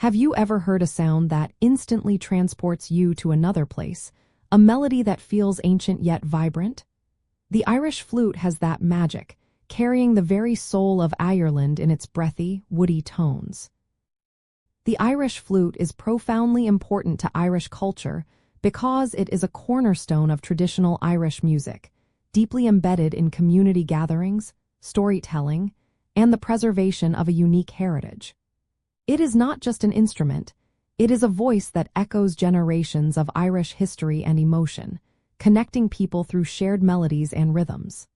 Have you ever heard a sound that instantly transports you to another place, a melody that feels ancient yet vibrant? The Irish flute has that magic, carrying the very soul of Ireland in its breathy, woody tones. The Irish flute is profoundly important to Irish culture because it is a cornerstone of traditional Irish music, deeply embedded in community gatherings, storytelling, and the preservation of a unique heritage. It is not just an instrument, it is a voice that echoes generations of Irish history and emotion, connecting people through shared melodies and rhythms.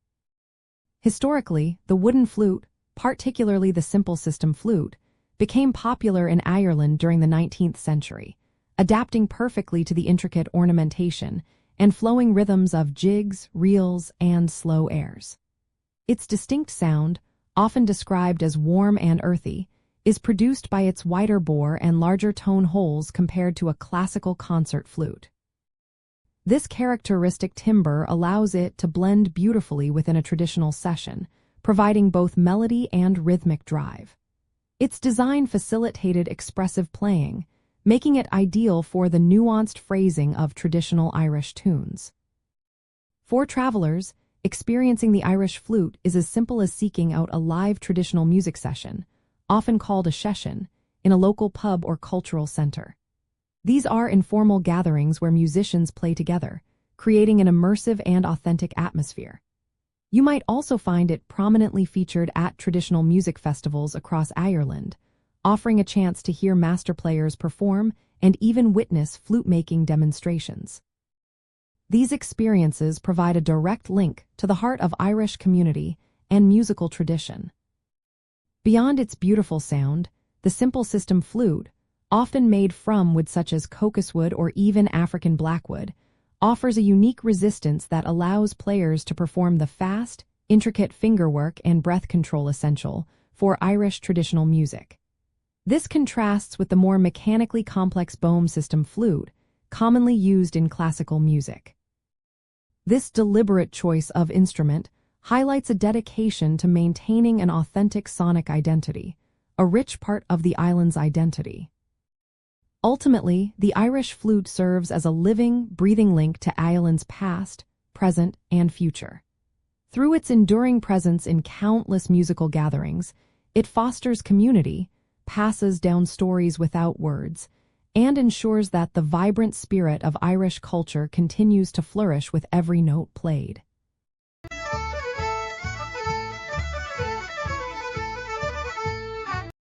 Historically, the wooden flute, particularly the simple system flute, became popular in Ireland during the 19th century, adapting perfectly to the intricate ornamentation and flowing rhythms of jigs, reels, and slow airs. Its distinct sound, often described as warm and earthy, is produced by its wider bore and larger tone holes compared to a classical concert flute. This characteristic timbre allows it to blend beautifully within a traditional session, providing both melody and rhythmic drive. Its design facilitated expressive playing, making it ideal for the nuanced phrasing of traditional Irish tunes. For travelers, experiencing the Irish flute is as simple as seeking out a live traditional music session, often called a session, in a local pub or cultural center. These are informal gatherings where musicians play together, creating an immersive and authentic atmosphere. You might also find it prominently featured at traditional music festivals across Ireland, offering a chance to hear master players perform and even witness flute-making demonstrations. These experiences provide a direct link to the heart of Irish community and musical tradition. Beyond its beautiful sound, the simple system flute, often made from wood such as cocos wood or even African blackwood, offers a unique resistance that allows players to perform the fast, intricate fingerwork and breath control essential for Irish traditional music. This contrasts with the more mechanically complex bome system flute, commonly used in classical music. This deliberate choice of instrument highlights a dedication to maintaining an authentic sonic identity, a rich part of the island's identity. Ultimately, the Irish flute serves as a living, breathing link to Ireland's past, present, and future. Through its enduring presence in countless musical gatherings, it fosters community, passes down stories without words, and ensures that the vibrant spirit of Irish culture continues to flourish with every note played.